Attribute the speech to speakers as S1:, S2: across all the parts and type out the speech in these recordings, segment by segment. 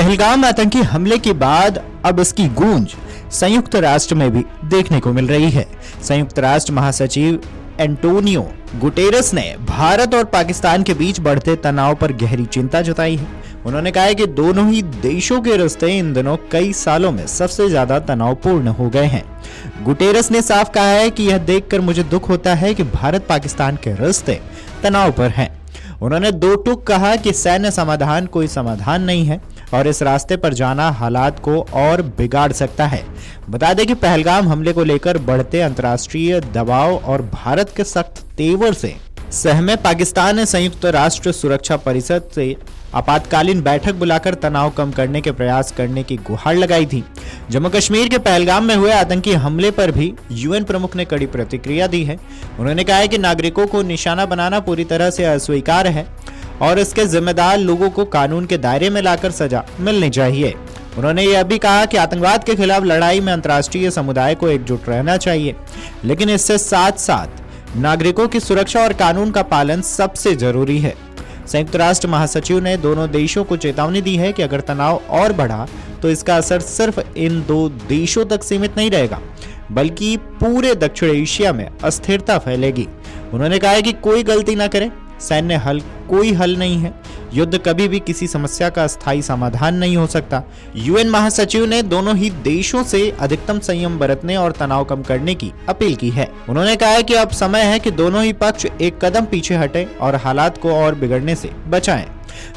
S1: पहलगाम आतंकी हमले के बाद अब इसकी गूंज संयुक्त राष्ट्र में भी देखने को मिल रही है। संयुक्त राष्ट्र महासचिव एंटोनियो गुटेरस ने भारत और पाकिस्तान के बीच बढ़ते तनाव पर गहरी चिंता जताई है। उन्होंने कहा है कि दोनों ही देशों के रिश्ते इन दिनों कई सालों में सबसे ज्यादा तनावपूर्ण हो गए हैं। गुटेरस ने साफ कहा है कि यह देखकर मुझे दुख होता है कि भारत पाकिस्तान के रिश्ते तनाव पर हैं। उन्होंने दो टूक कहा कि सैन्य समाधान कोई समाधान नहीं है और इस रास्ते पर जाना हालात को और बिगाड़ सकता है। बता दें कि पहलगाम हमले को लेकर बढ़ते अंतर्राष्ट्रीय दबाव और भारत के सख्त तेवर से सहमे पाकिस्तान ने संयुक्त राष्ट्र सुरक्षा परिषद से आपातकालीन बैठक बुलाकर तनाव कम करने के प्रयास करने की गुहार लगाई थी। जम्मू कश्मीर के पहलगाम में हुए आतंकी हमले पर भी यूएन प्रमुख ने कड़ी प्रतिक्रिया दी है। उन्होंने कहा है कि नागरिकों को निशाना बनाना पूरी तरह से अस्वीकार्य है और इसके जिम्मेदार लोगों को कानून के दायरे में लाकर सजा मिलनी चाहिए। उन्होंने यह भी कहा कि आतंकवाद के खिलाफ लड़ाई में अंतर्राष्ट्रीय समुदाय को एकजुट रहना चाहिए, लेकिन इससे साथ साथ नागरिकों की सुरक्षा और कानून का पालन सबसे जरूरी है। संयुक्त राष्ट्र महासचिव ने दोनों देशों को चेतावनी दी है कि अगर तनाव और बढ़ा तो इसका असर सिर्फ इन दो देशों तक सीमित नहीं रहेगा, बल्कि पूरे दक्षिण एशिया में अस्थिरता फैलेगी। उन्होंने कहा है कि कोई गलती न करे, सैन्य हल कोई हल नहीं है, युद्ध कभी भी किसी समस्या का स्थायी समाधान नहीं हो सकता। यूएन महासचिव ने दोनों ही देशों से अधिकतम संयम बरतने और तनाव कम करने की अपील की है। उन्होंने कहा है कि अब समय है कि दोनों ही पक्ष एक कदम पीछे हटें और हालात को और बिगड़ने से बचाएं।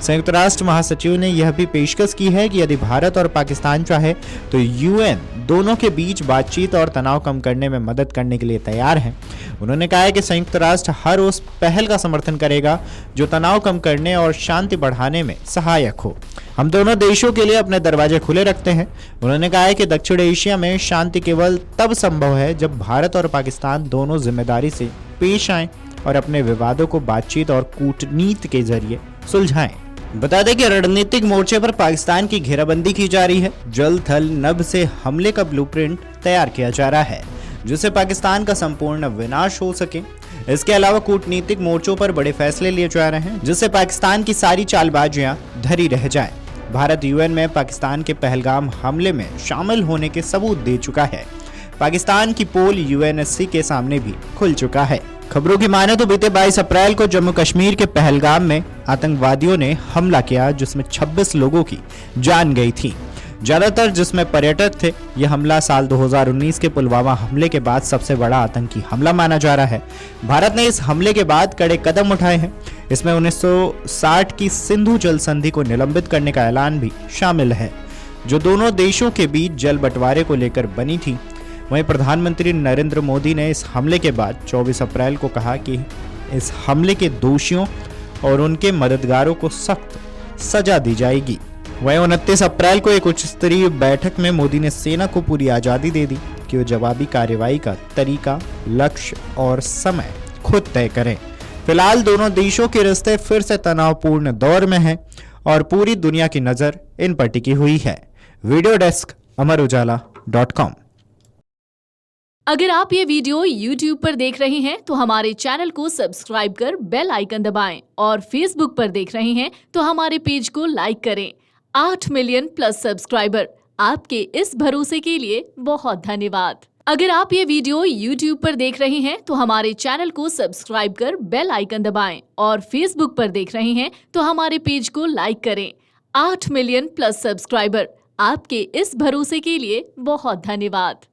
S1: संयुक्त राष्ट्र महासचिव ने यह भी पेशकश की है कि यदि भारत और पाकिस्तान चाहे तो यूएन दोनों के बीच बातचीत और तनाव कम करने में मदद करने के लिए तैयार है। उन्होंने कहा है कि संयुक्त राष्ट्र हर उस पहल का समर्थन करेगा जो तनाव कम करने और शांति बढ़ाने में सहायक हो। हम दोनों देशों के लिए अपने दरवाजे खुले रखते हैं। उन्होंने कहा है कि दक्षिण एशिया में शांति केवल तब संभव है जब भारत और पाकिस्तान दोनों जिम्मेदारी से पेश आएं और अपने विवादों को बातचीत और कूटनीति के जरिए सुलझाएं। बता दें कि रणनीतिक मोर्चे पर पाकिस्तान की घेराबंदी की जा रही है। जल थल नभ से हमले का ब्लूप्रिंट तैयार किया जा रहा है, जिससे पाकिस्तान का संपूर्ण विनाश हो सके। इसके अलावा कूटनीतिक मोर्चों पर बड़े फैसले लिए जा रहे हैं, जिससे पाकिस्तान की सारी चालबाजियां धरी रह जाएं। भारत यूएन में पाकिस्तान के पहलगाम हमले में शामिल होने के सबूत दे चुका है। पाकिस्तान की पोल यूएनएससी के सामने भी खुल चुका है। खबरों की माने तो बीते 22 अप्रैल को जम्मू कश्मीर के पहलगाम में आतंकवादियों ने हमला किया, जिसमें 26 लोगों की जान गई थी, ज्यादातर जिसमें पर्यटक थे। यह हमला साल 2019 के पुलवामा हमले के बाद सबसे बड़ा आतंकी हमला माना जा रहा है। भारत ने इस हमले के बाद कड़े कदम उठाए हैं। इसमें 1960 की सिंधु जल संधि को निलंबित करने का ऐलान भी शामिल है, जो दोनों देशों के बीच जल बंटवारे को लेकर बनी थी। वहीं प्रधानमंत्री नरेंद्र मोदी ने इस हमले के बाद 24 अप्रैल को कहा कि इस हमले के दोषियों और उनके मददगारों को सख्त सजा दी जाएगी। वहीं 29 अप्रैल को एक उच्च स्तरीय बैठक में मोदी ने सेना को पूरी आज़ादी दे दी कि वो जवाबी कार्रवाई का तरीका, लक्ष्य और समय खुद तय करें। फिलहाल दोनों देशों के रिश्ते फिर से तनावपूर्ण दौर में हैं और पूरी दुनिया की नज़र इन पर टिकी हुई है। Video desk amarujala.com।
S2: अगर आप ये वीडियो YouTube पर देख रहे हैं तो हमारे चैनल को सब्सक्राइब कर बेल आइकन दबाएं और Facebook पर देख रहे हैं तो हमारे पेज को लाइक करें। 8 मिलियन प्लस सब्सक्राइबर, आपके इस भरोसे के लिए बहुत धन्यवाद। अगर आप ये वीडियो YouTube पर देख रहे हैं तो हमारे चैनल को सब्सक्राइब कर बेल आइकन दबाएं और Facebook पर देख रहे हैं तो हमारे पेज को लाइक करें। 8 मिलियन प्लस सब्सक्राइबर, आपके इस भरोसे के लिए बहुत धन्यवाद।